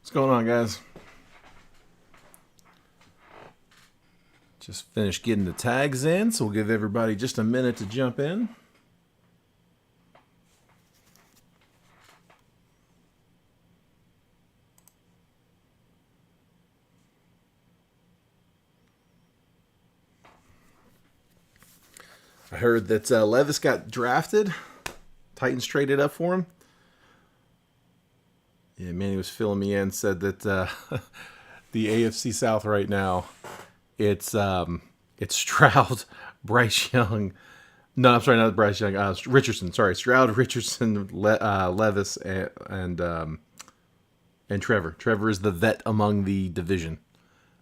What's going on, guys? Just finished getting the tags in, so we'll give everybody just a minute to jump in. I heard that Levis got drafted. Titans traded up for him. Yeah, Manny was filling me in, said that the AFC South right now, it's Stroud, Bryce Young. No, I'm sorry, not Bryce Young. Richardson. Sorry, Stroud, Richardson, Levis, and Trevor. Trevor is the vet among the division.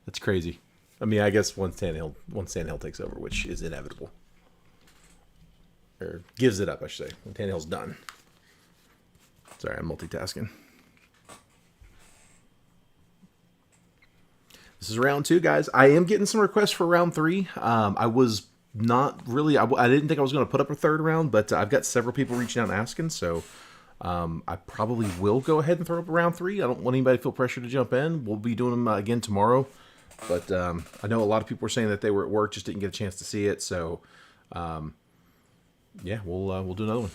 That's crazy. I mean, I guess once Tannehill takes over, which is inevitable, or gives it up, I should say. When Tannehill's done. Sorry, I'm multitasking. This is round 2, guys. I am getting some requests for round 3. I was not really. I didn't think I was going to put up a third round, but I've got several people reaching out and asking, so I probably will go ahead and throw up a round 3. I don't want anybody to feel pressure to jump in. We'll be doing them again tomorrow, but I know a lot of people were saying that they were at work, just didn't get a chance to see it. So, yeah, we'll do another one.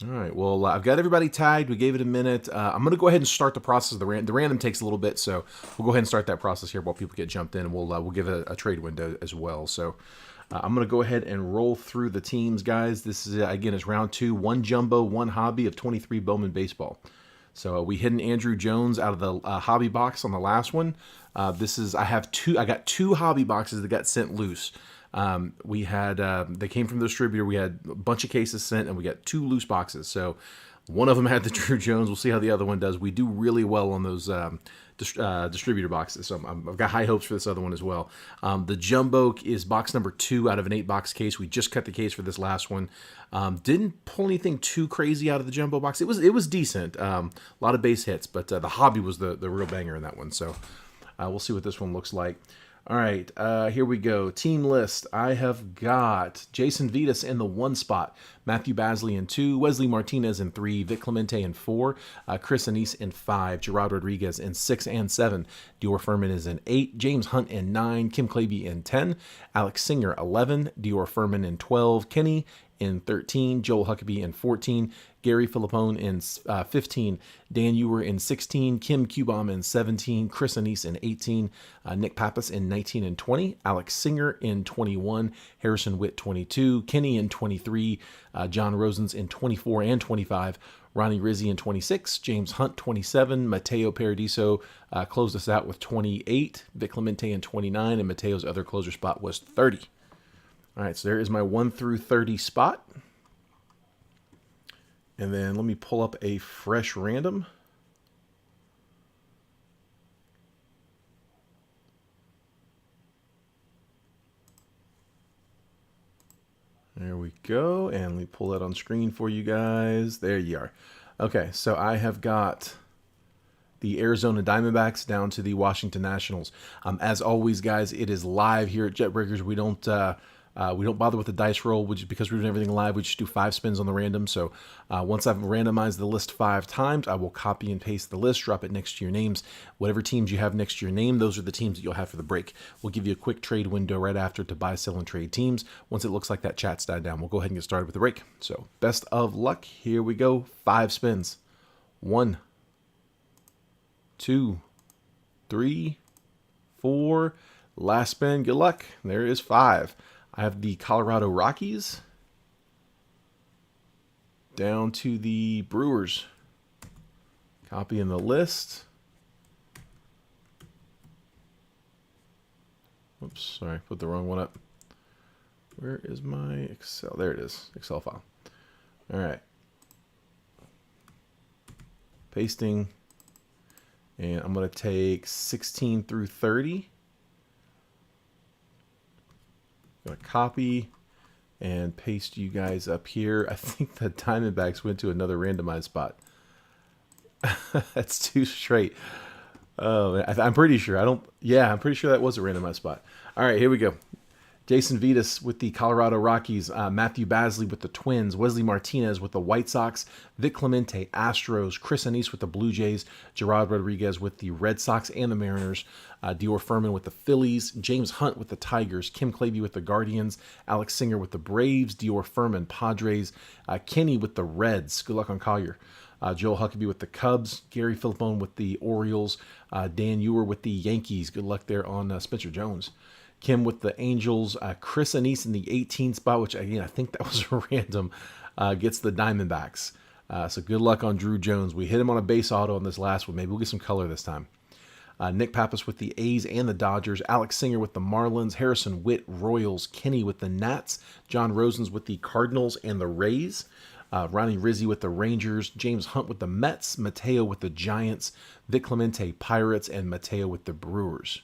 All right. Well, I've got everybody tagged. We gave it a minute. I'm going to go ahead and start the process. The random takes a little bit, so we'll go ahead and start that process here while people get jumped in, and we'll give a trade window as well. So I'm going to go ahead and roll through the teams, guys. This is again is round 2. 1 jumbo, 1 hobby of 23 Bowman baseball. So we hit an Andrew Jones out of the hobby box on the last one. I got 2 hobby boxes that got sent loose. We had they came from the distributor. We had a bunch of cases sent, and we got 2 loose boxes. So one of them had the Drew Jones. We'll see how the other one does. We do really well on those distributor boxes, so I've got high hopes for this other one as well. The jumbo is box number 2 out of an 8-box case. We just cut the case for this last one. Didn't pull anything too crazy out of the jumbo box. It was decent. A lot of base hits, but the hobby was the real banger in that one. So we'll see what this one looks like. All right, here we go. Team list. I have got Jason Vitas in the 1 spot, Matthew Basley in 2, Wesley Martinez in 3, Vic Clemente in 4, Chris Anise in 5, Gerard Rodriguez in 6 and 7, Dior Furman is in 8, James Hunt in 9, Kim Claby in 10, Alex Singer 11, Dior Furman in 12, Kenny in 13, Joel Huckabee in 14, Gary Filippone in 15, Dan Ewer in 16, Kim Cubom in 17, Chris Anise in 18, Nick Pappas in 19 and 20, Alex Singer in 21, Harrison Witt 22, Kenny in 23, John Rosens in 24 and 25, Ronnie Rizzi in 26, James Hunt 27, Mateo Paradiso closed us out with 28, Vic Clemente in 29, and Mateo's other closer spot was 30. All right, so there is my 1 through 30 spot. And then let me pull up a fresh random. There we go. And let me pull that on screen for you guys. There you are. Okay, so I have got the Arizona Diamondbacks down to the Washington Nationals. As always, guys, it is live here at JetBreakers. We don't bother with the dice roll, which because we're doing everything live. We just do 5 spins on the random. So once I've randomized the list 5 times, I will copy and paste the list, drop it next to your names. Whatever teams you have next to your name, those are the teams that you'll have for the break. We'll give you a quick trade window right after to buy, sell, and trade teams. Once it looks like that chat's died down, we'll go ahead and get started with the break. So best of luck. Here we go. 5 spins. 1, 2, 3, 4. Last spin. Good luck. There is 5. I have the Colorado Rockies down to the Brewers. Copying the list. Whoops, sorry, put the wrong one up. Where is my Excel? There it is, Excel file. All right. Pasting. And I'm going to take 16 through 30. Gonna copy and paste you guys up here. I think the Diamondbacks went to another randomized spot. That's 2 straight. Oh, I'm pretty sure. I'm pretty sure that was a randomized spot. All right, here we go. Jason Vitas with the Colorado Rockies, Matthew Basley with the Twins, Wesley Martinez with the White Sox, Vic Clemente, Astros, Chris Anise with the Blue Jays, Gerard Rodriguez with the Red Sox and the Mariners, Dior Furman with the Phillies, James Hunt with the Tigers, Kim Claby with the Guardians, Alex Singer with the Braves, Dior Furman, Padres, Kenny with the Reds. Good luck on Collier. Joel Huckabee with the Cubs, Gary Philippone with the Orioles, Dan Ewer with the Yankees. Good luck there on Spencer Jones. Kim with the Angels, Chris Anise in the 18 spot, which again I think that was random, gets the Diamondbacks. So good luck on Drew Jones. We hit him on a base auto on this last one. Maybe we'll get some color this time. Nick Pappas with the A's and the Dodgers, Alex Singer with the Marlins, Harrison Witt, Royals, Kenny with the Nats, John Rosens with the Cardinals and the Rays, Ronnie Rizzi with the Rangers, James Hunt with the Mets, Mateo with the Giants, Vic Clemente, Pirates, and Mateo with the Brewers.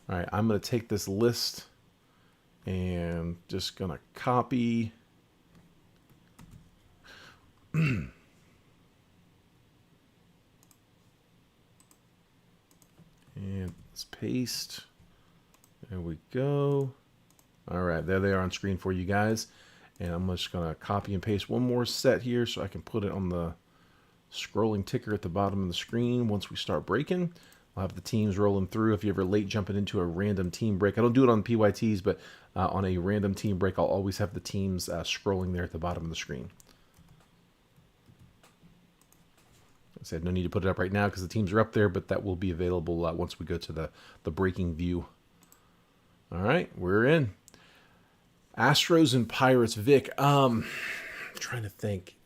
All right, I'm going to take this list and just going to copy. And let's paste. There we go. All right, there they are on screen for you guys. And I'm just going to copy and paste one more set here so I can put it on the scrolling ticker at the bottom of the screen once we start breaking. I'll have the teams rolling through. If you're ever late jumping into a random team break, I don't do it on PYTs, but on a random team break, I'll always have the teams scrolling there at the bottom of the screen. I said no need to put it up right now because the teams are up there, but that will be available once we go to the breaking view. All right, we're in. Astros and Pirates. Vic, I'm trying to think.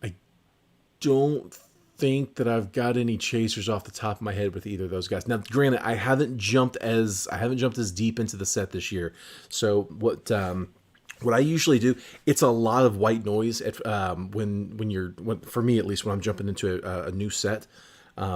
I don't think that I've got any chasers off the top of my head with either of those guys. Now, granted, I haven't jumped as deep into the set this year. So what I usually do, it's a lot of white noise at for me at least when I'm jumping into a new set.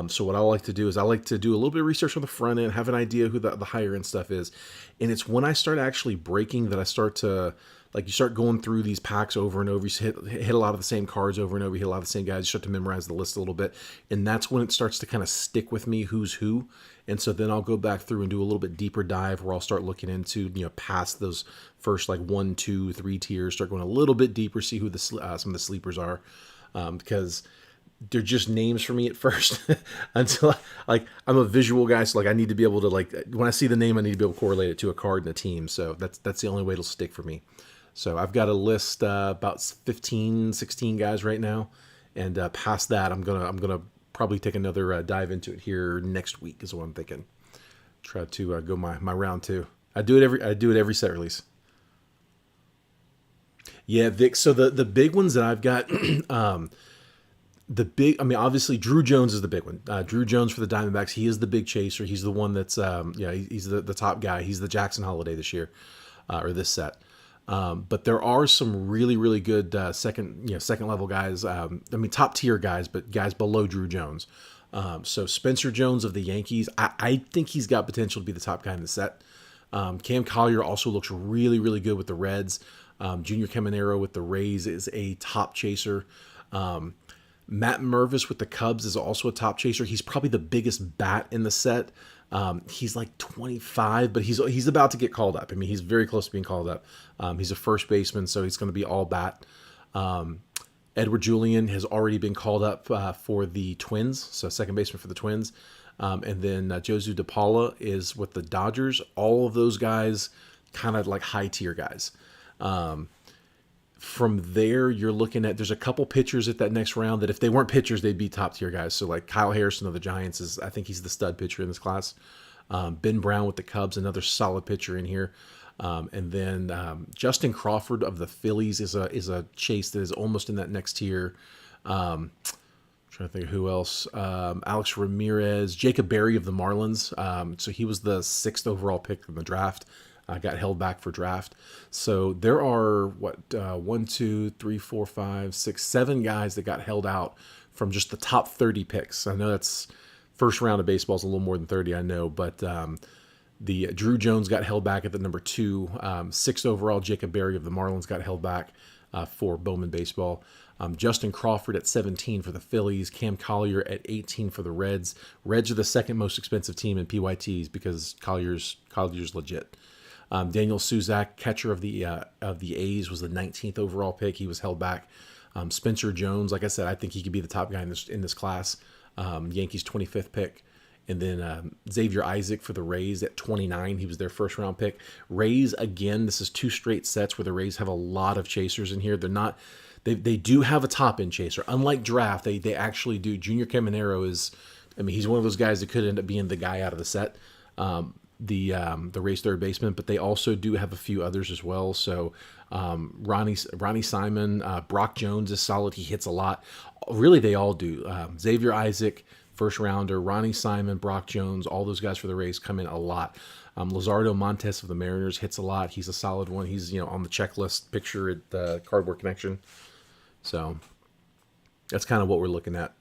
So what I like to do is I like to do a little bit of research on the front end, have an idea who the higher end stuff is. And it's when I start actually breaking that I start to, like, you start going through these packs over and over. You hit a lot of the same cards over and over. You hit a lot of the same guys. You start to memorize the list a little bit. And that's when it starts to kind of stick with me who's who. And so then I'll go back through and do a little bit deeper dive where I'll start looking into, past those first like 1, 2, 3 tiers, start going a little bit deeper, see who some of the sleepers are. Because they're just names for me at first until I'm a visual guy. So I need to be able to, when I see the name, I need to be able to correlate it to a card and a team. So that's the only way it'll stick for me. So I've got a list about 15, 16 guys right now. And past that, I'm going to probably take another dive into it here next week is what I'm thinking. Try to go my round 2. I do it every set release. Yeah, Vic. So the big ones that I've got, obviously Drew Jones is the big one. Drew Jones for the Diamondbacks. He is the big chaser. He's the one that's, he's the top guy. He's the Jackson Holiday this year, or this set. But there are some really, really good second level guys. Top tier guys, but guys below Drew Jones. So Spencer Jones of the Yankees, I think he's got potential to be the top guy in the set. Cam Collier also looks really, really good with the Reds. Junior Caminero with the Rays is a top chaser. Matt Mervis with the Cubs is also a top chaser. He's probably the biggest bat in the set. He's like 25, but he's about to get called up. He's very close to being called up. He's a first baseman, so he's going to be all bat. Edward Julian has already been called up for the Twins, so second baseman for the Twins. And then Josu DePaula is with the Dodgers. All of those guys kind of like high tier guys. From there, you're looking at, there's a couple pitchers at that next round that if they weren't pitchers, they'd be top tier guys. So like Kyle Harrison of the Giants I think he's the stud pitcher in this class. Ben Brown with the Cubs, another solid pitcher in here. And then Justin Crawford of the Phillies is a chase that is almost in that next tier. Trying to think of who else. Alex Ramirez, Jacob Berry of the Marlins. So he was the 6th overall pick in the draft. Got held back for draft. So there are 1, 2, 3, 4, 5, 6, 7 guys that got held out from just the top 30 picks. I know that's first round of baseball is a little more than 30, I know, but the Drew Jones got held back at the number 2. 6th overall, Jacob Berry of the Marlins got held back for Bowman baseball. Justin Crawford at 17 for the Phillies. Cam Collier at 18 for the Reds. Reds are the second most expensive team in PYTs because Collier's legit. Daniel Suzak, catcher of the A's, was the 19th overall pick. He was held back. Spencer Jones, like I said, I think he could be the top guy in this class. Yankees 25th pick. And then Xavier Isaac for the Rays at 29. He was their first round pick. Rays, again, this is 2 straight sets where the Rays have a lot of chasers in here. They're not, they do have a top end chaser. Unlike draft, they actually do. Junior Caminero is, I mean, he's one of those guys that could end up being the guy out of the set. The Rays third baseman, but they also do have a few others as well. So Ronnie Simon, Brock Jones is solid. He hits a lot. Really, they all do. Xavier Isaac, first rounder, Ronnie Simon, Brock Jones, all those guys for the Rays come in a lot. Luzardo Montes of the Mariners hits a lot. He's a solid one. He's on the checklist picture at the Cardboard Connection. So that's kind of what we're looking at.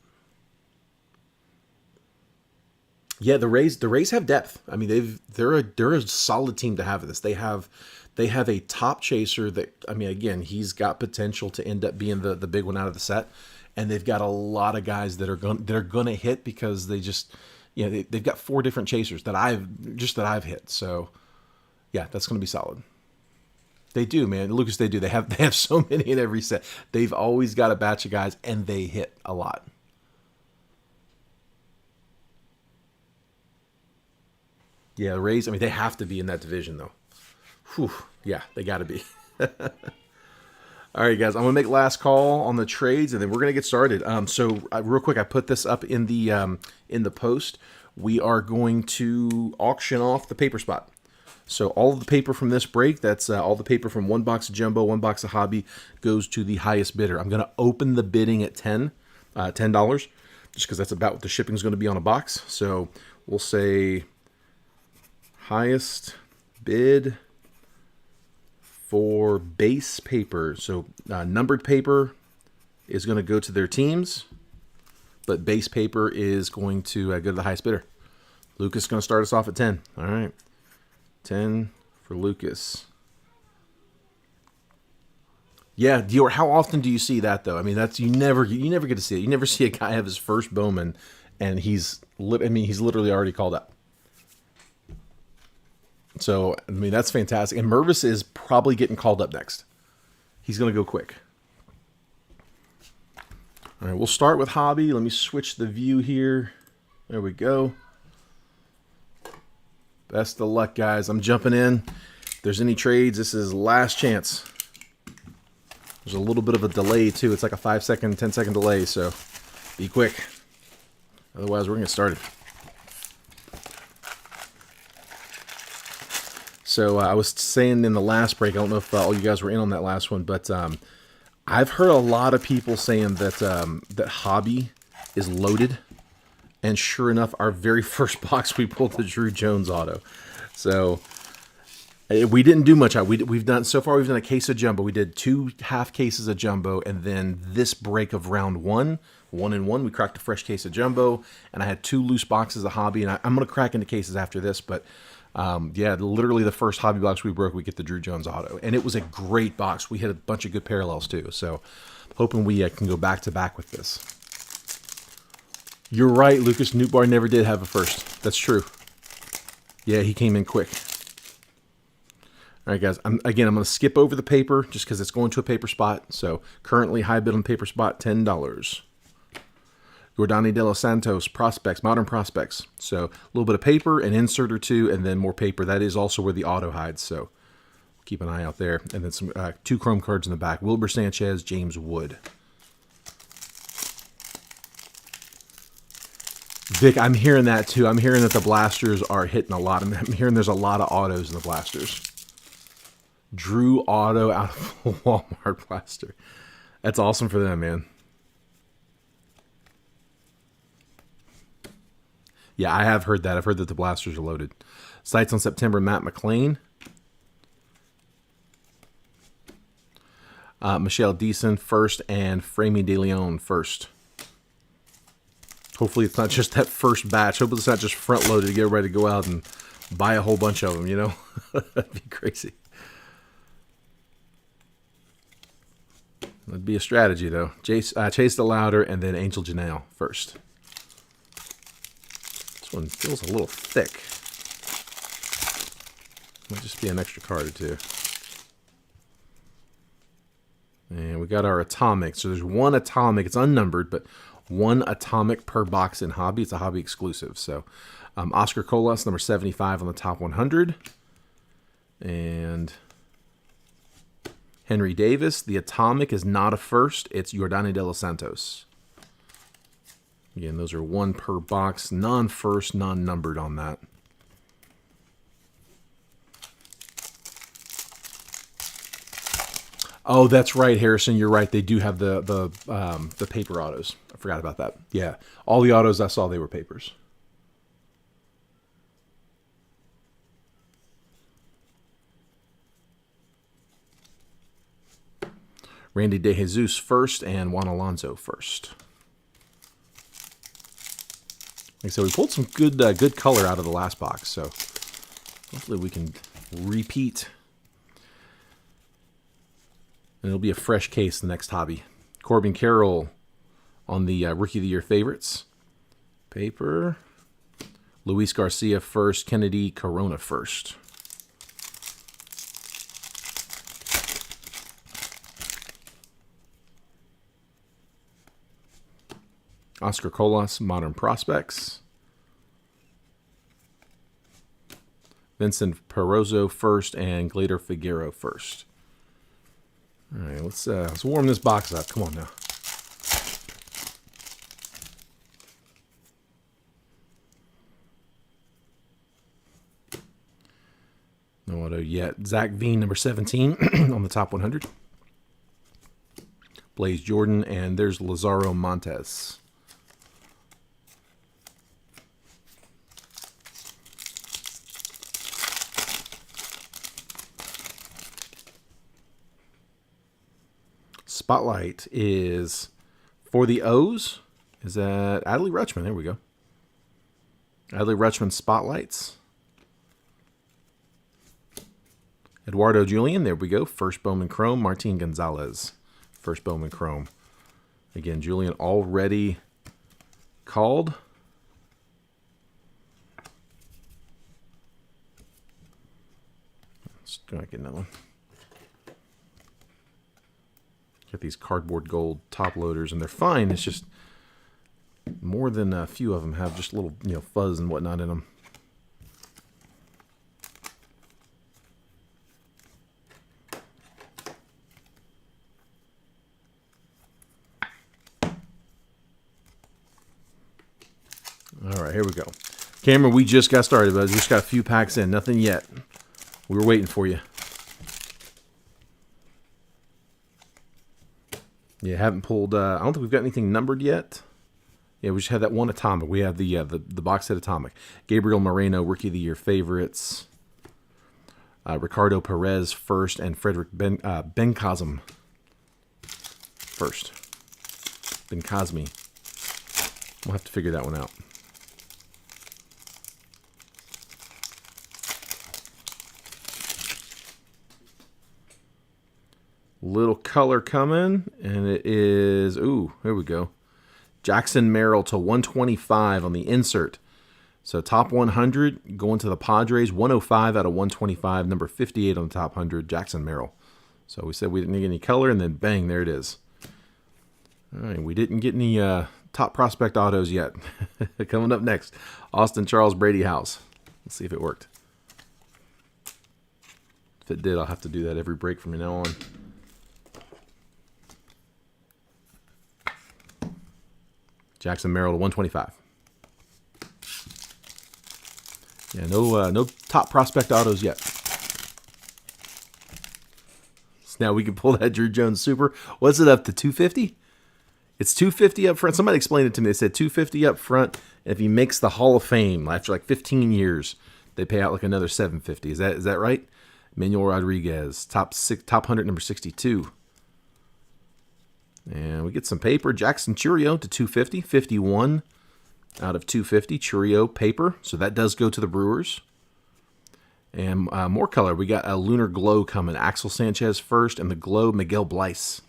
Yeah, the Rays have depth. I mean, they're a solid team to have this. They have a top chaser that, I mean, again, he's got potential to end up being the big one out of the set, and they've got a lot of guys that are going to hit because they just, they've got 4 different chasers that I've hit. So yeah, that's going to be solid. They do, man, Lucas. They do. They have so many in every set. They've always got a batch of guys, and they hit a lot. Yeah, the Rays, I mean, they have to be in that division, though. Whew, yeah, they got to be. All right, guys, I'm going to make last call on the trades, and then we're going to get started. Real quick, I put this up in the post. We are going to auction off the paper spot. So all of the paper from this break, that's all the paper from 1 box of Jumbo, 1 box of Hobby, goes to the highest bidder. I'm going to open the bidding at $10, just because that's about what the shipping is going to be on a box. So we'll say highest bid for base paper. So numbered paper is going to go to their teams, but base paper is going to go to the highest bidder. Lucas is going to start us off at 10. All right, 10 for Lucas. Yeah, Dior, how often do you see that though? I mean, you never get to see it. You never see a guy have his first Bowman, and he's literally already called up. So, I mean, that's fantastic. And Mervis is probably getting called up next. He's going to go quick. All right, we'll start with Hobby. Let me switch the view here. There we go. Best of luck, guys. I'm jumping in. If there's any trades, this is last chance. There's a little bit of a delay, too. It's like a 5-second, 10-second delay, so be quick. Otherwise, we're going to get started. So I was saying in the last break, I don't know if all you guys were in on that last one, but I've heard a lot of people saying that that Hobby is loaded. And sure enough, our very first box, we pulled the Drew Jones auto. So we didn't do much. We've done a case of Jumbo. We did 2 half cases of Jumbo, and then this break of round 1, 1-1, we cracked a fresh case of Jumbo, and I had 2 loose boxes of Hobby, and I'm going to crack into cases after this, but yeah, literally the first Hobby box we broke, we get the Drew Jones auto, and it was a great box. We hit a bunch of good parallels too, so hoping we can go back to back with this. You're right, Lucas. Newtbar never did have a first. That's true. Yeah, he came in quick. All right, guys. I'm going to skip over the paper just because it's going to a paper spot. So currently high bid on paper spot, $10. Yordani De Los Santos, prospects, modern prospects. So a little bit of paper, an insert or 2, and then more paper. That is also where the auto hides. So keep an eye out there. And then some 2 chrome cards in the back. Wilbur Sanchez, James Wood. Vic, I'm hearing that too. I'm hearing that the blasters are hitting a lot. I'm hearing there's a lot of autos in the blasters. Drew auto out of a Walmart blaster. That's awesome for them, man. Yeah, I have heard that. I've heard that the blasters are loaded. Sights on September, Matt McClain. Michelle Deason first, and Framey De Leon first. Hopefully it's not just that first batch. Hopefully it's not just front loaded to get ready to go out and buy a whole bunch of them, you know? That'd be crazy. That'd be a strategy, though. Chase the Louder, and then Angel Janelle first. This one feels a little thick. Might just be an extra card or two. And we got our atomic. So there's one atomic. It's unnumbered, but one atomic per box in hobby. It's a hobby exclusive. So Oscar Colas, number 75 on the top 100. And Henry Davis. The atomic is not a first. It's Yordani de los Santos. Again, those are one per box. Non-first, non-numbered on that. Oh, that's right, Harrison. You're right. They do have the paper autos. I forgot about that. Yeah, all the autos I saw, they were papers. Randy DeJesus first and Juan Alonso first. Like I said, we pulled some good color out of the last box, so hopefully we can repeat. And it'll be a fresh case the next hobby. Corbin Carroll on the Rookie of the Year favorites. Paper. Luis Garcia first. Kennedy Corona first. Oscar Colas, Modern Prospects. Vincent Perozzo first and Glader Figueroa first. All right, let's warm this box up. Come on now. No auto yet. Zach Veen, number 17 on the top 100. Blaze Jordan, and there's Lazaro Montes. Spotlight is for the O's. Is that Adley Rutschman? There we go. Adley Rutschman Spotlights. Eduardo Julian. There we go. First Bowman Chrome. Martin Gonzalez. First Bowman Chrome. Again, Julian already called. Let's go and get another one. Get these cardboard gold top loaders, and they're fine. It's just more than a few of them have just little, fuzz and whatnot in them. All right, here we go. Cameron, we just got started, but we just got a few packs in. Nothing yet. We were waiting for you. Yeah, haven't pulled. I don't think we've got anything numbered yet. Yeah, we just had that one atomic. We have the box set atomic. Gabriel Moreno, Rookie of the Year favorites. Ricardo Perez first, and Frederick Bencosme first. Bencosme. We'll have to figure that one out. Little color coming, and it is, here we go. Jackson Merrill to 125 on the insert. So top 100 going to the Padres, 105 out of 125, number 58 on the top 100, Jackson Merrill. So we said we didn't get any color, and then bang, there it is. All right, we didn't get any top prospect autos yet. Coming up next, Austin Charles Brady House. Let's see if it worked. If it did, I'll have to do that every break from now on. Jackson Merrill to 125. Yeah, no top prospect autos yet. So now we can pull that Drew Jones Super. What's it up to, 250? It's 250 up front. Somebody explained it to me. They said 250 up front. And if he makes the Hall of Fame after like 15 years, they pay out like another 750. Is that right? Manuel Rodriguez, top 100, number 62. And we get some paper. Jackson Churio to 250. 51 out of 250. Churio paper. So that does go to the Brewers. And more color. We got a Lunar Glow coming. Axel Sanchez first. And the Glow, Miguel Bleis.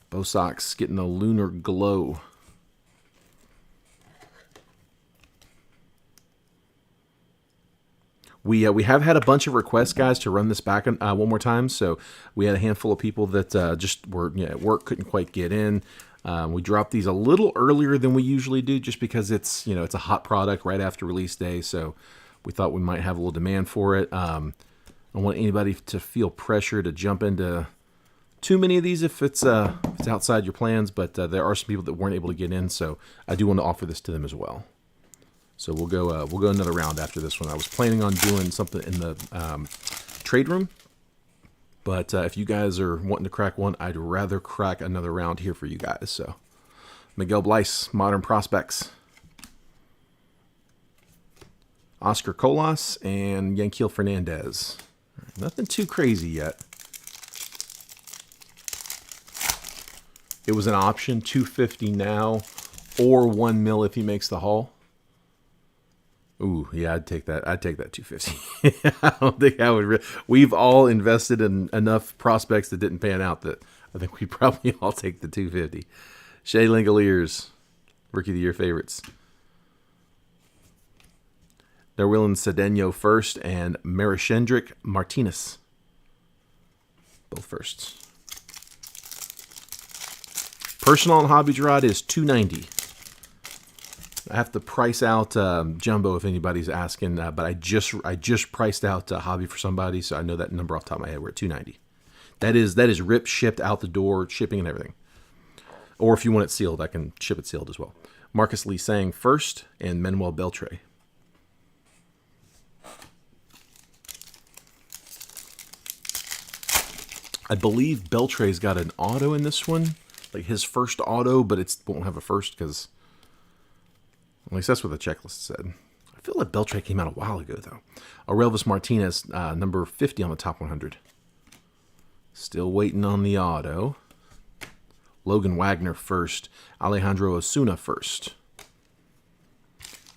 Bo Sox getting the Lunar Glow. We have had a bunch of requests, guys, to run this back one more time. So we had a handful of people that just were at work, couldn't quite get in. We dropped these a little earlier than we usually do, just because it's it's a hot product right after release day. So we thought we might have a little demand for it. I don't want anybody to feel pressure to jump into too many of these if it's outside your plans, but there are some people that weren't able to get in, so I do want to offer this to them as well. So we'll go another round after this one. I was planning on doing something in the trade room, but if you guys are wanting to crack one, I'd rather crack another round here for you guys. So Miguel Bleis, Modern Prospects, Oscar Colas, and Yanquiel Fernandez. Nothing too crazy yet. It was an option, $250 now, or $1 million if he makes the haul. Ooh, yeah, I'd take that. I'd take that $250. I don't think I would. We've all invested in enough prospects that didn't pan out that I think we probably all take the $250. Shea Langoliers, Rookie of the Year favorites. Darwin Cedeno first, and Marishendrick Martinez, both firsts. Personal on Hobby Gerard is $290. I have to price out Jumbo if anybody's asking, but I just priced out Hobby for somebody, so I know that number off the top of my head. We're at $290. That is rip shipped out the door, shipping and everything. Or if you want it sealed, I can ship it sealed as well. Marcus Lee Sang first, and Manuel Beltre. I believe Beltre's got an auto in this one. Like his first auto, but it won't have a first because, at least that's what the checklist said. I feel like Beltre came out a while ago, though. Aurelvis Martinez, number 50 on the top 100. Still waiting on the auto. Logan Wagner first. Alejandro Osuna first.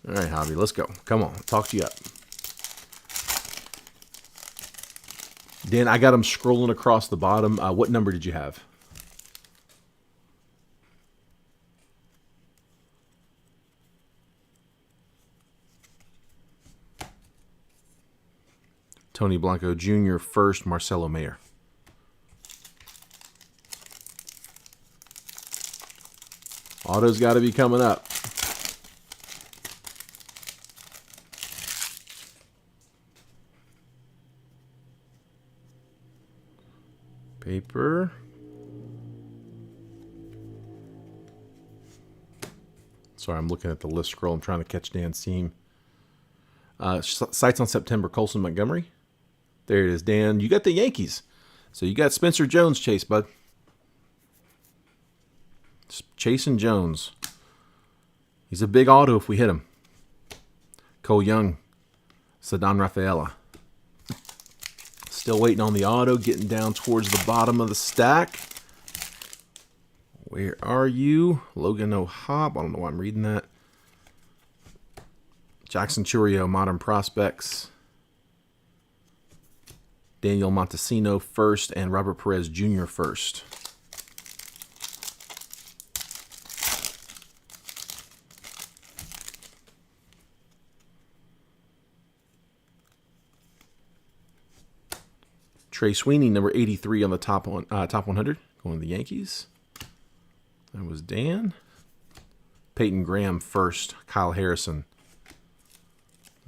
All right, Hobby, let's go. Come on, talk to you up. Dan, I got him scrolling across the bottom. What number did you have? Tony Blanco Jr. first, Marcelo Mayer. Auto's got to be coming up. Paper. Sorry, I'm looking at the list scroll. I'm trying to catch Dan's team. Sights on September, Colson Montgomery. There it is, Dan. You got the Yankees. So you got Spencer Jones, Chase, bud. Chasing Jones. He's a big auto if we hit him. Cole Young. Ceddan Rafaela. Still waiting on the auto, getting down towards the bottom of the stack. Where are you? Logan O'Hoppe. I don't know why I'm reading that. Jackson Churio, Modern Prospects. Daniel Montesino first, and Robert Perez Jr. first. Trey Sweeney, number 83 on the top 100, going to the Yankees. That was Dan. Peyton Graham first. Kyle Harrison.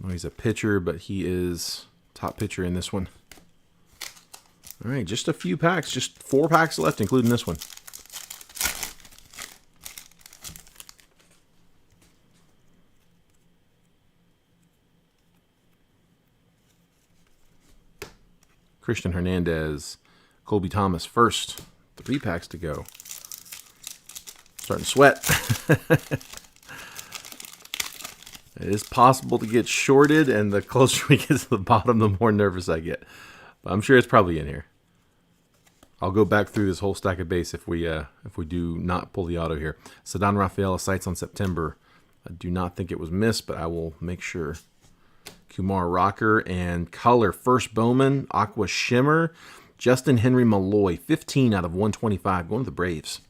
Well, he's a pitcher, but he is top pitcher in this one. All right, just a few packs. Just 4 packs left, including this one. Christian Hernandez, Colby Thomas first. 3 packs to go. Starting to sweat. It is possible to get shorted, and the closer we get to the bottom, the more nervous I get. But I'm sure it's probably in here. I'll go back through this whole stack of base if we do not pull the auto here. Ceddan Rafaela, sights on September. I do not think it was missed, but I will make sure. Kumar Rocker and color. First Bowman, Aqua Shimmer. Justin Henry Malloy, 15 out of 125, going to the Braves.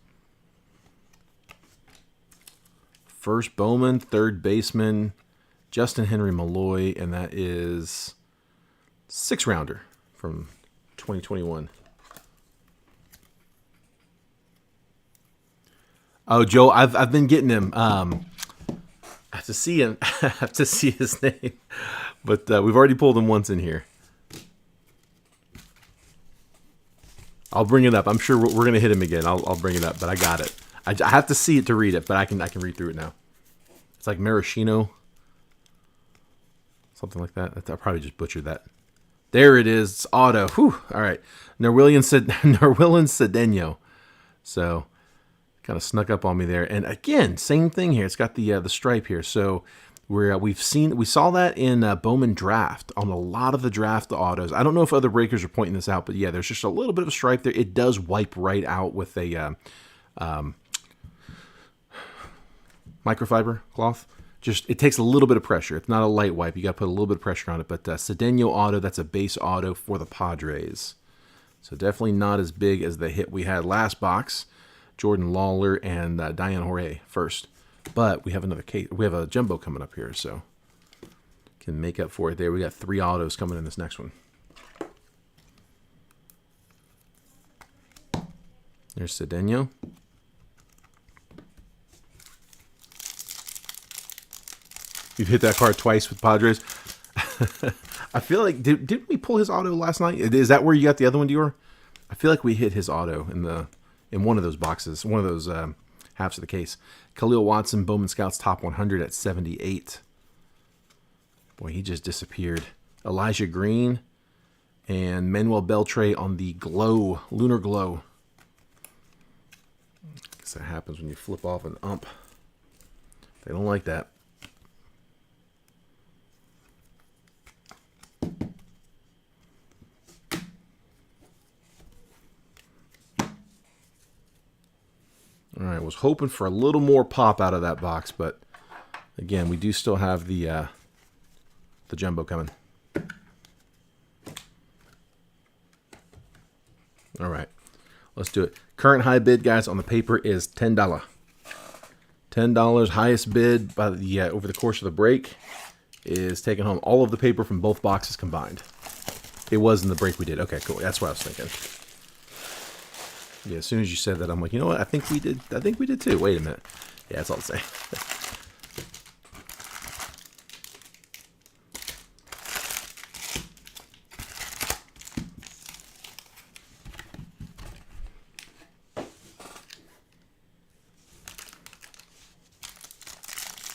First Bowman, third baseman, Justin Henry Malloy, and that is 6-rounder from 2021. Oh, Joe, I've been getting him. I have to see him. I have to see his name, but we've already pulled him once in here. I'll bring it up. I'm sure we're gonna hit him again. I'll bring it up, but I got it. I have to see it to read it, but I can read through it now. It's like Maraschino, something like that. I probably just butchered that. There it is. It's auto. Whew. All right, Nerwillian Cedeno. So kind of snuck up on me there. And again, same thing here. It's got the stripe here. So we saw that in Bowman draft on a lot of the draft autos. I don't know if other breakers are pointing this out, but yeah, there's just a little bit of a stripe there. It does wipe right out with a microfiber cloth. Just it takes a little bit of pressure. It's not a light wipe. You got to put a little bit of pressure on it. But Cedeno auto, that's a base auto for the Padres. So definitely not as big as the hit we had last box. Jordan Lawler and Diane Jorge first. But we have another case. We have a jumbo coming up here, so can make up for it there. We got 3 autos coming in this next one. There's Cedeno. You've hit that card twice with Padres. I feel like didn't we pull his auto last night? Is that where you got the other one, Dior? I feel like we hit his auto in one of those boxes, one of those halves of the case. Khalil Watson, Bowman Scouts top 100 at 78. Boy, he just disappeared. Elijah Green and Manuel Beltre on the glow, lunar glow. I guess that happens when you flip off an ump. They don't like that. All right, was hoping for a little more pop out of that box, but again, we do still have the jumbo coming. All right, let's do it. Current high bid, guys, on the paper is $10. $10 highest bid by the over the course of the break is taking home all of the paper from both boxes combined. It was in the break we did. Okay, cool. That's what I was thinking. Yeah, as soon as you said that, I'm like, you know what? I think we did too. Wait a minute. Yeah, that's all I'm saying.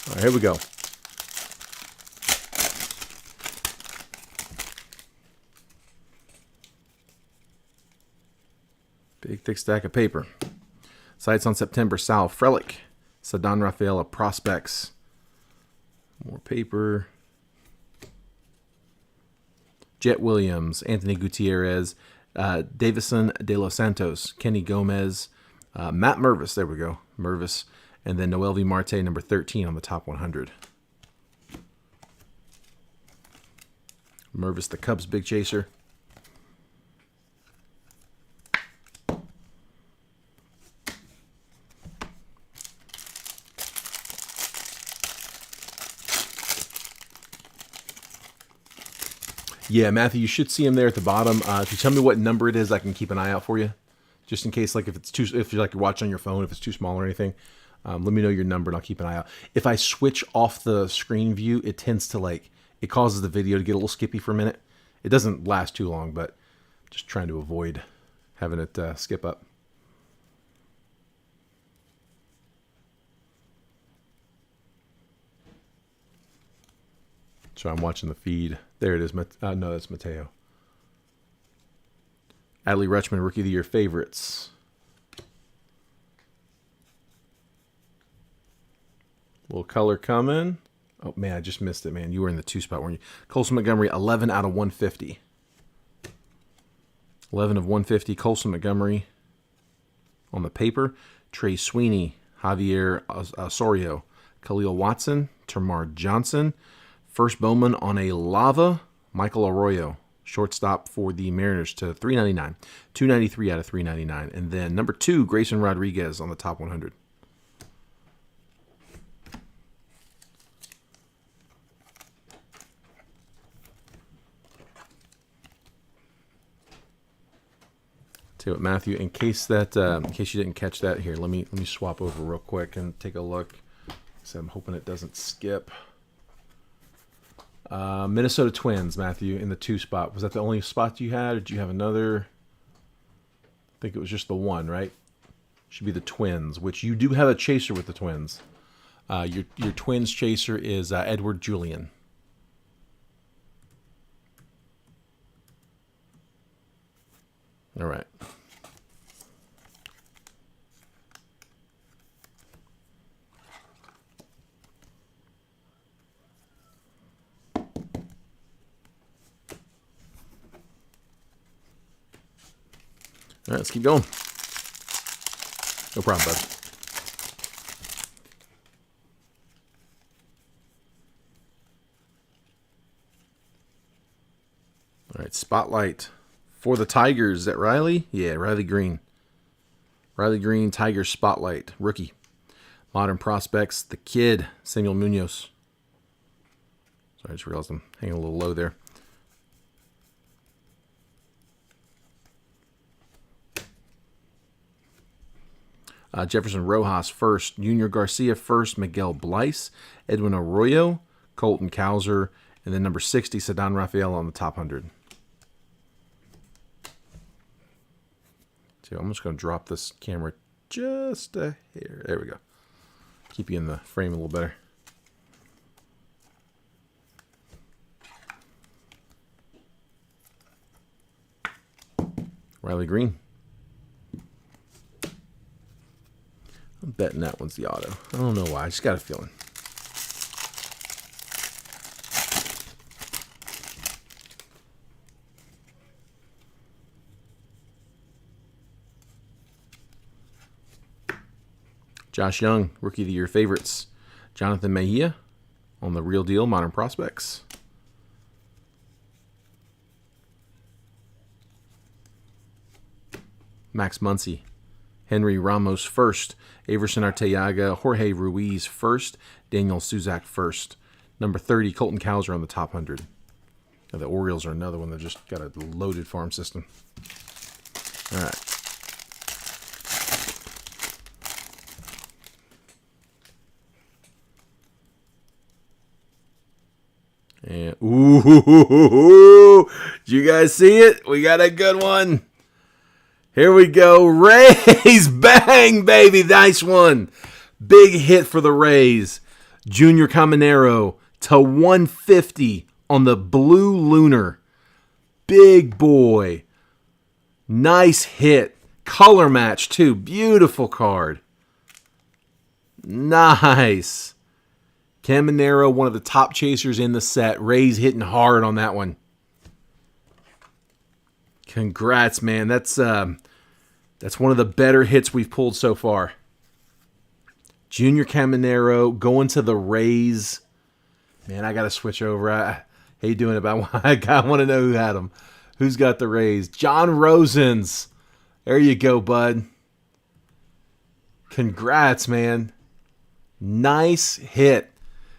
All right, here we go. Big thick stack of paper. Sights on September. Sal Frelick, Sadan Rafaela prospects. More paper. Jet Williams, Anthony Gutierrez, Davison De Los Santos, Kenny Gomez, Matt Mervis. There we go, Mervis, and then Noel V. Marte, number 13 on the top 100. Mervis, the Cubs big chaser. Yeah, Matthew, you should see him there at the bottom. If you tell me what number it is, I can keep an eye out for you, just in case. Like if you're watching on your phone, if it's too small or anything, let me know your number and I'll keep an eye out. If I switch off the screen view, it tends to it causes the video to get a little skippy for a minute. It doesn't last too long, but just trying to avoid having it skip up. So I'm watching the feed. There it is. No, that's Mateo. Adley Rutschman, Rookie of the Year favorites. Little color coming. Oh, man, I just missed it, man. You were in the 2 spot, weren't you? Colson Montgomery, 11 out of 150. 11 of 150. Colson Montgomery on the paper. Trey Sweeney, Javier Osorio, Khalil Watson, Tamar Johnson. First Bowman on a lava, Michael Arroyo, shortstop for the Mariners to $399, 293 out of 399, and then number 2, Grayson Rodriguez on the top 100. Tell you what, Matthew, in case you didn't catch that, here, let me swap over real quick and take a look. So I'm hoping it doesn't skip. Minnesota Twins, Matthew, in the 2 spot. Was that the only spot you had, or did you have another? I think it was just the one, right? Should be the Twins, which you do have a chaser with the Twins. Your Twins chaser is Edward Julian. All right. All right, let's keep going. No problem, bud. All right, spotlight for the Tigers. Is that Riley? Yeah, Riley Green. Riley Green, Tigers spotlight, rookie. Modern prospects, the kid, Samuel Munoz. Sorry, I just realized I'm hanging a little low there. Jefferson Rojas first, Junior Garcia first, Miguel Bleis, Edwin Arroyo, Colton Cowser, and then number 60, Ceddanne Rafael on the top 100. So I'm just going to drop this camera just a hair. There we go. Keep you in the frame a little better. Riley Green. I'm betting that one's the auto. I don't know why. I just got a feeling. Josh Young, Rookie of the Year favorites. Jonathan Mejia on the Real Deal Modern Prospects. Max Muncy. Henry Ramos first. Averson Arteaga, Jorge Ruiz first. Daniel Suzak first. Number 30, Colton Cowser on the top 100. Now the Orioles are another one that just got a loaded farm system. All right. And ooh, did you guys see it? We got a good one. Here we go. Rays, bang, baby. Nice one. Big hit for the Rays. Junior Caminero to 150 on the Blue Lunar. Big boy. Nice hit. Color match, too. Beautiful card. Nice. Caminero, one of the top chasers in the set. Rays hitting hard on that one. Congrats, man. That's one of the better hits we've pulled so far. Junior Caminero going to the Rays. Man, I got to switch over. How you doing about? I want to know who had him. Who's got the Rays? John Rosens. There you go, bud. Congrats, man. Nice hit.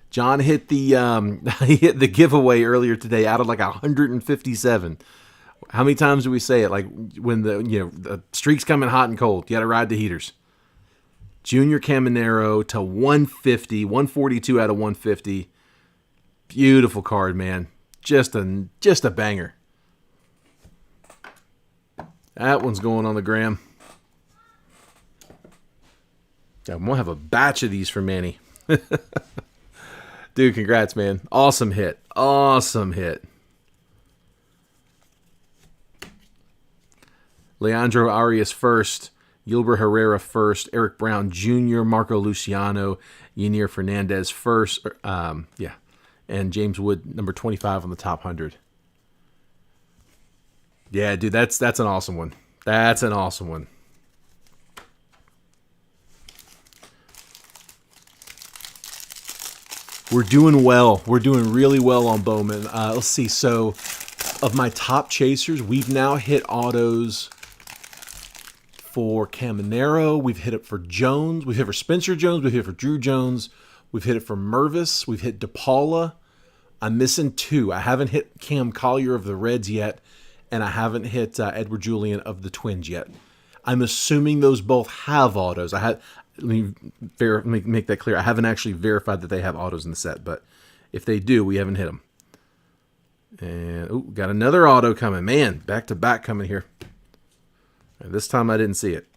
John hit the he hit the giveaway earlier today out of like 157. How many times do we say it? Like when the streak's coming hot and cold, you got to ride the heaters. Junior Caminero to 150, 142 out of 150. Beautiful card, man. Just a banger. That one's going on the gram. I'm gonna have a batch of these for Manny. Dude, congrats, man. Awesome hit. Awesome hit. Leandro Arias first. Gilbert Herrera first. Eric Brown Jr., Marco Luciano, Yanier Fernandez first. And James Wood, number 25 on the top 100. Yeah, dude, that's an awesome one. That's an awesome one. We're doing well. We're doing really well on Bowman. Let's see. So, of my top chasers, we've now hit autos for Caminero. We've hit it for Jones. We've hit it for Spencer Jones. We've hit it for Drew Jones. We've hit it for Mervis. We've hit DePaula. I'm missing 2. I haven't hit Cam Collier of the Reds yet. and I haven't hit Edward Julian of the Twins yet. I'm assuming those both have autos. Let me make that clear. I haven't actually verified that they have autos in the set, but if they do, we haven't hit them. And got another auto coming. Man, back to back coming here. And this time I didn't see it.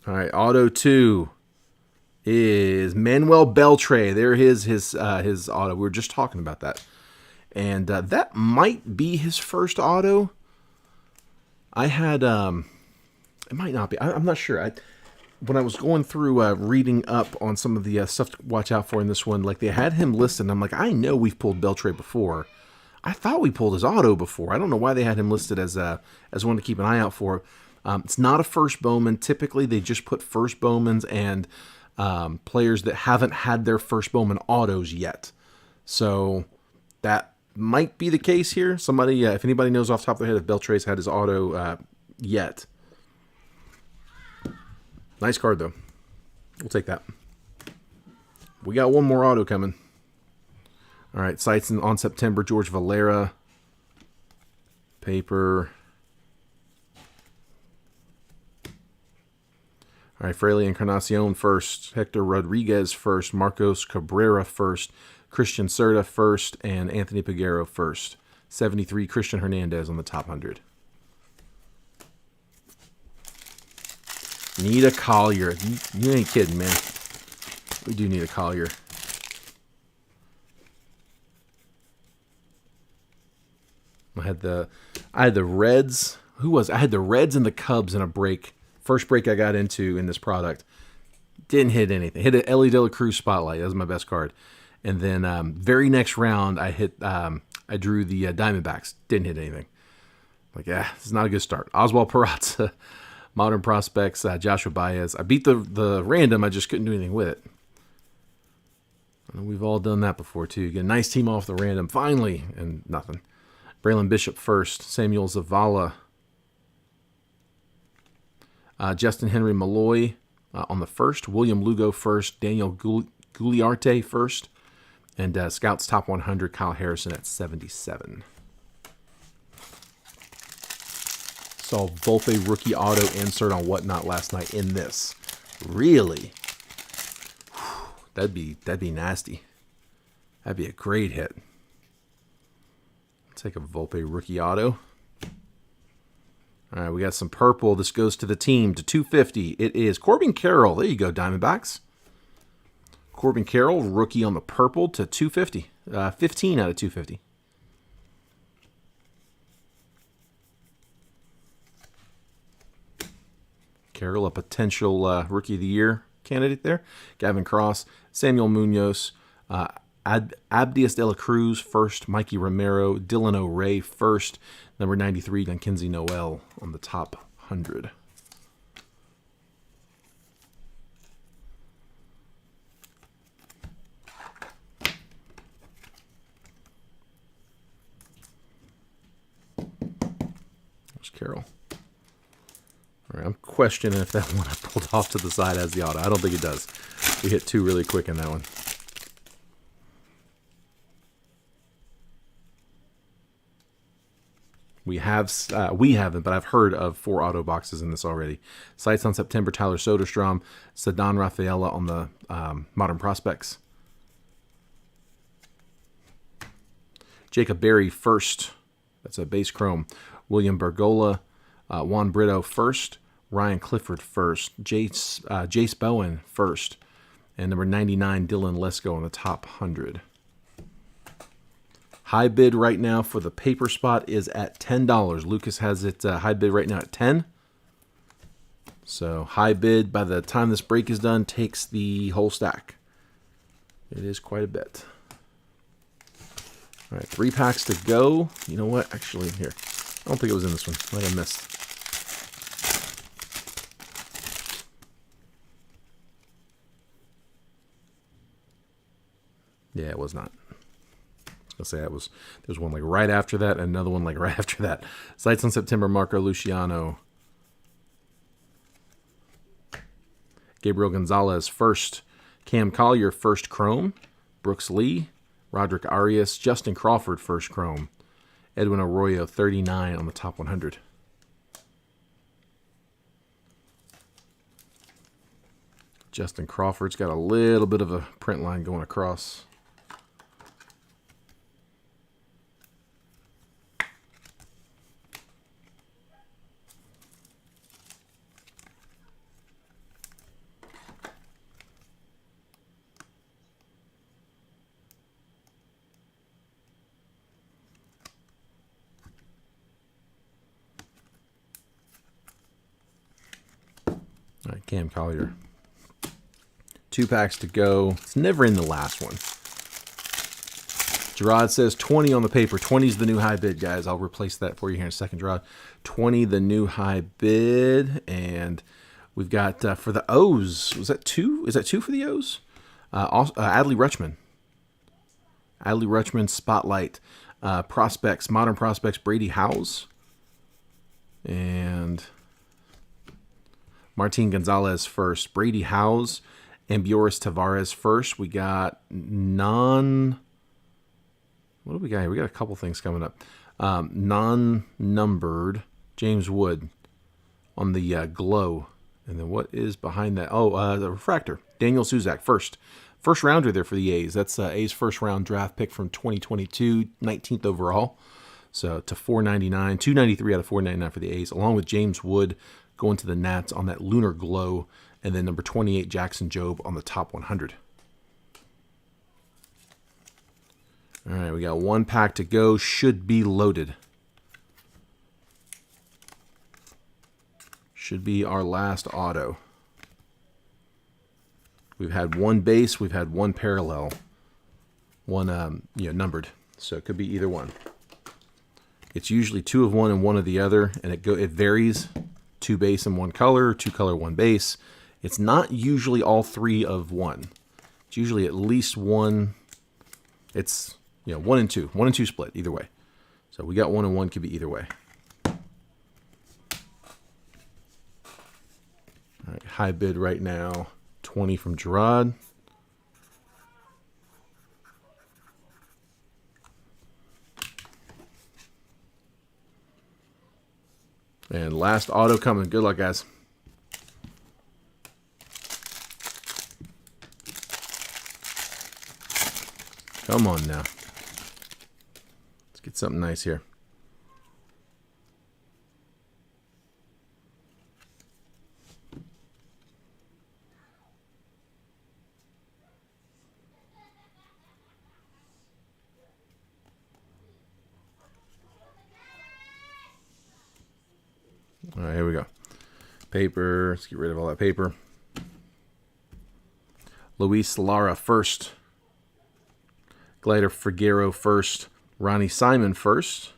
All right, auto 2 is Manuel Beltre. There his auto. We were just talking about that. And that might be his first auto. I had, it might not be. I'm not sure. When I was going through reading up on some of the stuff to watch out for in this one, like they had him listed, and I'm like, I know we've pulled Beltre before. I thought we pulled his auto before. I don't know why they had him listed as one to keep an eye out for. It's not a first Bowman. Typically, they just put first Bowmans and players that haven't had their first Bowman autos yet. So that might be the case here. Somebody, if anybody knows off the top of their head if Beltre's had his auto yet. Nice card, though. We'll take that. We got one more auto coming. All right, sights on September, George Valera. Paper. All right, Fraley Encarnacion first. Hector Rodriguez first. Marcos Cabrera first. Christian Serta first, and Anthony Peguero first. 73, Christian Hernandez on the top 100. Need a Collier. You ain't kidding, man. We do need a Collier. I had the Reds. I had the Reds and the Cubs in a break. First break I got into in this product. Didn't hit anything. Hit an Ellie De La Cruz spotlight. That was my best card. And then very next round, I drew the Diamondbacks. Didn't hit anything. Like, this is not a good start. Oswald Peraza, Modern Prospects, Joshua Baez. I beat the random. I just couldn't do anything with it. And we've all done that before, too. Get a nice team off the random, finally, and nothing. Braylon Bishop first. Samuel Zavala. Justin Henry Malloy on the first. William Lugo first. Daniel Gugliarte first. And Scouts Top 100, Kyle Harrison at 77. Saw Volpe rookie auto insert on Whatnot last night in this. Really? That'd be nasty. That'd be a great hit. Take a Volpe rookie auto. All right, we got some purple. This goes to the team to 250. It is Corbin Carroll. There you go, Diamondbacks. Corbin Carroll, rookie on the purple to 250. 15 out of 250. Carroll, a potential Rookie of the Year candidate there. Gavin Cross, Samuel Munoz, Abdias De La Cruz first, Mikey Romero, Dylan O'Ray first, number 93, then Kinsey Noel on the top 100. There's Carroll. All right, I'm questioning if that one I pulled off to the side has the auto. I don't think it does. We hit two really quick in that one. We haven't, but I've heard of 4 auto boxes in this already. Sights on September, Tyler Soderstrom, Ceddanne Rafaela on the Modern Prospects. Jacob Berry first. That's a base chrome. William Bergola, Juan Brito first. Ryan Clifford first. Jace Bowen first. And number 99, Dylan Lesko on the top 100. High bid right now for the paper spot is at $10. Lucas has it high bid right now at 10. So high bid by the time this break is done takes the whole stack. It is quite a bit. All right, 3 packs to go. You know what? Actually, here. I don't think it was in this one. Might have missed. Yeah, it was not. I'll say that was, there's one like right after that, and another one like right after that. Sights on September, Marco Luciano. Gabriel Gonzalez first. Cam Collier first chrome. Brooks Lee. Roderick Arias. Justin Crawford first chrome. Edwin Arroyo, 39 on the top 100. Justin Crawford's got a little bit of a print line going across. All right, Cam Collier. 2 packs to go. It's never in the last one. Gerard says 20 on the paper. 20 is the new high bid, guys. I'll replace that for you here in a second, Gerard. 20, the new high bid. And we've got for the O's. Was that 2? Is that 2 for the O's? Adley Rutschman. Adley Rutschman Spotlight. Prospects, Modern Prospects, Brady Howes. And Martin Gonzalez first. Brady Howes and Bioris Tavares first. We got what do we got here? We got a couple things coming up. Non-numbered James Wood on the glow. And then what is behind that? Oh, the refractor. Daniel Suzak first. First rounder there for the A's. That's A's first round draft pick from 2022, 19th overall. So to 499, 293 out of 499 for the A's, along with James Wood going to the Nats on that lunar glow, and then number 28 Jackson Jobe on the top 100. All right, we got 1 pack to go. Should be loaded. Should be our last auto. We've had 1 base, we've had 1 parallel, 1 numbered, so it could be either one. It's usually 2 of one and 1 of the other, and it varies. 2 base and 1 color, 2 color, 1 base. It's not usually all 3 of 1. It's usually at least 1. It's 1 and 2, 1 and 2 split either way. So we got 1 and 1, could be either way. All right, high bid right now, 20 from Gerard. And last auto coming. Good luck, guys. Come on now. Let's get something nice here. All right, here we go. Paper. Let's get rid of all that paper. Luis Lara first. Glider Figueroa first. Ronnie Simon first.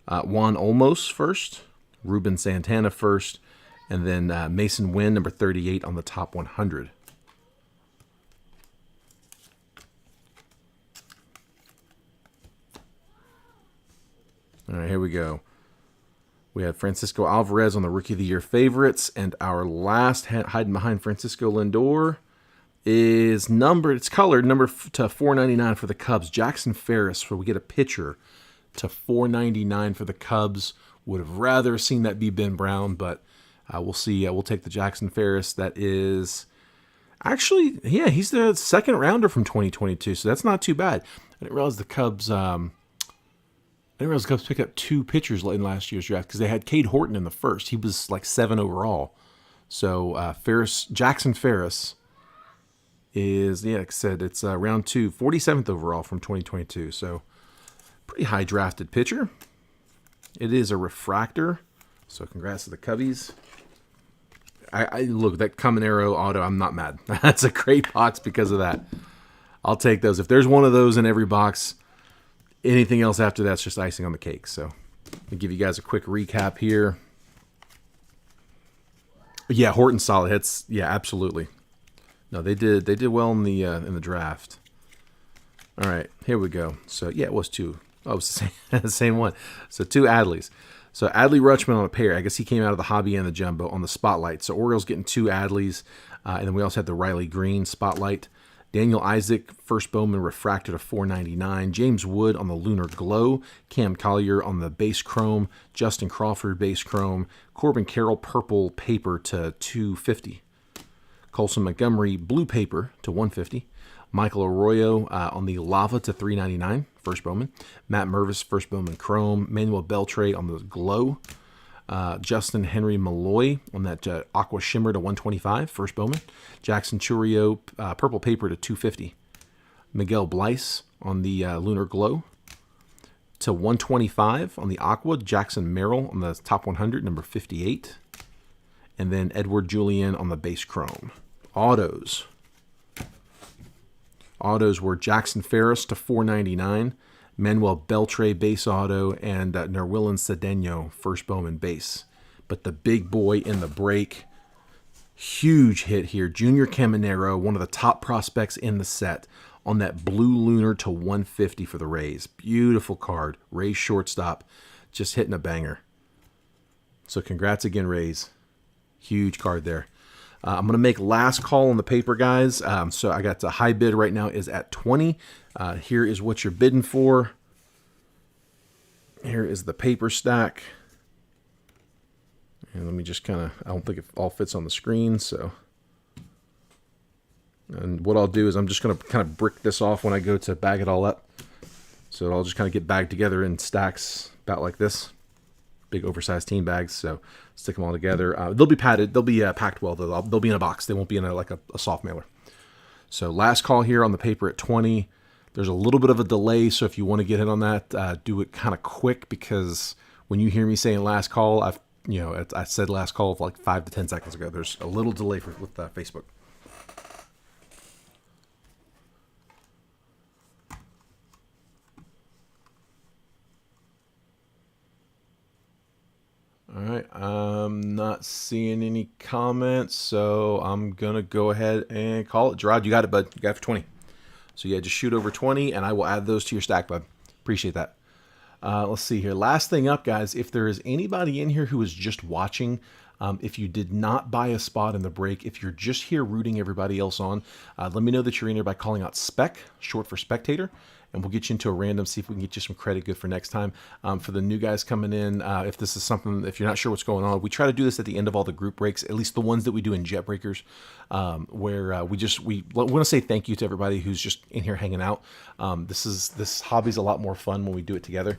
Juan Olmos first. Ruben Santana first. And then Mason Wynn, number 38 on the top 100. All right, here we go. We have Francisco Alvarez on the Rookie of the Year favorites, and our last hiding behind Francisco Lindor is numbered. It's colored number to 499 for the Cubs. Jackson Ferris. So we get a pitcher to 499 for the Cubs. Would have rather seen that be Ben Brown, but we'll see. We'll take the Jackson Ferris. That is actually, yeah, he's the second rounder from 2022, so that's not too bad. I didn't realize the Cubs. I didn't realize the Cubs picked up 2 pitchers in last year's draft because they had Cade Horton in the first. He was like 7 overall. So Jackson Ferris is, yeah, like I said, it's round 2, 47th overall from 2022. So pretty high drafted pitcher. It is a refractor. So congrats to the Cubbies. I look, that Caminero auto, I'm not mad. That's a great box because of that. I'll take those. If there's one of those in every box, anything else after that's just icing on the cake. So I'll give you guys a quick recap here. Yeah, Horton's solid hits. Yeah, absolutely. No, they did well in the draft. All right, here we go. So yeah, it was 2. Oh, it was the same one. So 2 Adleys. So Adley Rutschman on a pair. I guess he came out of the hobby and the jumbo on the spotlight. So Orioles getting 2 Adleys. And then we also had the Riley Green spotlight. Daniel Isaac, first Bowman refractor to 499. James Wood on the Lunar Glow. Cam Collier on the base chrome. Justin Crawford base chrome. Corbin Carroll purple paper to 250. Colson Montgomery blue paper to 150. Michael Arroyo on the Lava to 399. First Bowman. Matt Mervis first Bowman chrome. Manuel Beltre on the Glow. Justin Henry Malloy on that Aqua Shimmer to 125, first Bowman. Jackson Churio, purple paper to 250. Miguel Blyce on the Lunar Glow to 125 on the Aqua. Jackson Merrill on the top 100, number 58. And then Edward Julian on the base chrome. Autos. Autos were Jackson Ferris to 499. Manuel Beltre base auto, and Nerwillan Cedeno first Bowman base. But the big boy in the break, huge hit here. Junior Caminero, one of the top prospects in the set, on that blue lunar to 150 for the Rays. Beautiful card. Rays shortstop, just hitting a banger. So congrats again, Rays. Huge card there. I'm going to make last call on the paper, guys. So I got the high bid right now is at 20. Here is what you're bidding for. Here is the paper stack. And let me just kind of, I don't think it all fits on the screen. So, and what I'll do is I'm just going to kind of brick this off when I go to bag it all up. So it'll just kind of get bagged together in stacks about like this. Big oversized team bags, so stick them all together. They'll be padded. They'll be packed well. They'll be in a box. They won't be in a soft mailer. So last call here on the paper at 20. There's a little bit of a delay, so if you want to get in on that, do it kind of quick, because when you hear me saying last call, I said last call of like 5 to 10 seconds ago. There's a little delay with Facebook. All right, I'm not seeing any comments, so I'm going to go ahead and call it. Gerard, you got it, bud. You got it for 20. So, yeah, just shoot over 20, and I will add those to your stack, bud. Appreciate that. Let's see here. Last thing up, guys, if there is anybody in here who is just watching, if you did not buy a spot in the break, if you're just here rooting everybody else on, let me know that you're in here by calling out SPEC, short for spectator, and we'll get you into a random, see if we can get you some credit good for next time. For the new guys coming in, if this is something, if you're not sure what's going on, we try to do this at the end of all the group breaks, at least the ones that we do in Jet Breakers, where we want to say thank you to everybody who's just in here hanging out. This hobby's a lot more fun when we do it together.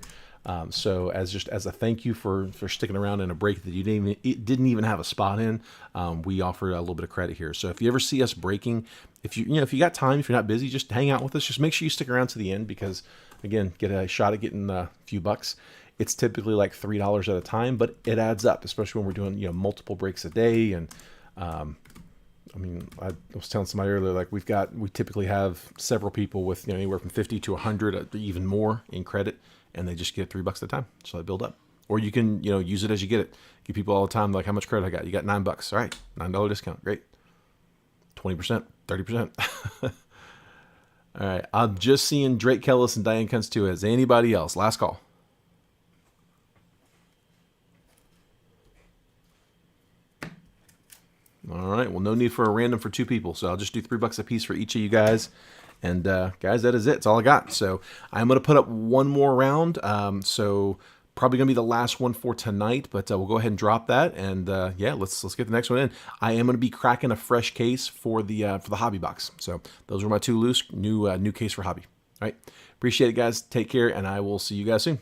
So as a thank you for sticking around in a break that you didn't even have a spot in, we offer a little bit of credit here. So if you ever see us breaking, if you got time, if you're not busy, just hang out with us. Just make sure you stick around to the end, because again, get a shot at getting a few bucks. It's typically like $3 at a time, but it adds up, especially when we're doing multiple breaks a day. And I was telling somebody earlier, like we typically have several people with anywhere from 50 to 100, even more in credit, and they just get $3 at a time. So they build up. Or you can, use it as you get it. Give people all the time, like, how much credit I got? You got $9. All right, $9 discount. Great. 20%, 30%. All right, I'm just seeing Drake Kellis and Diane Kuntz too. As anybody else? Last call. All right, well, no need for a random for two people, so I'll just do $3 a piece for each of you guys. And guys, that is it. It's all I got. So I'm going to put up one more round. So probably going to be the last one for tonight, but we'll go ahead and drop that. And yeah, let's get the next one in. I am going to be cracking a fresh case for the hobby box. So those were my two new case for hobby. All right, appreciate it, guys. Take care, and I will see you guys soon.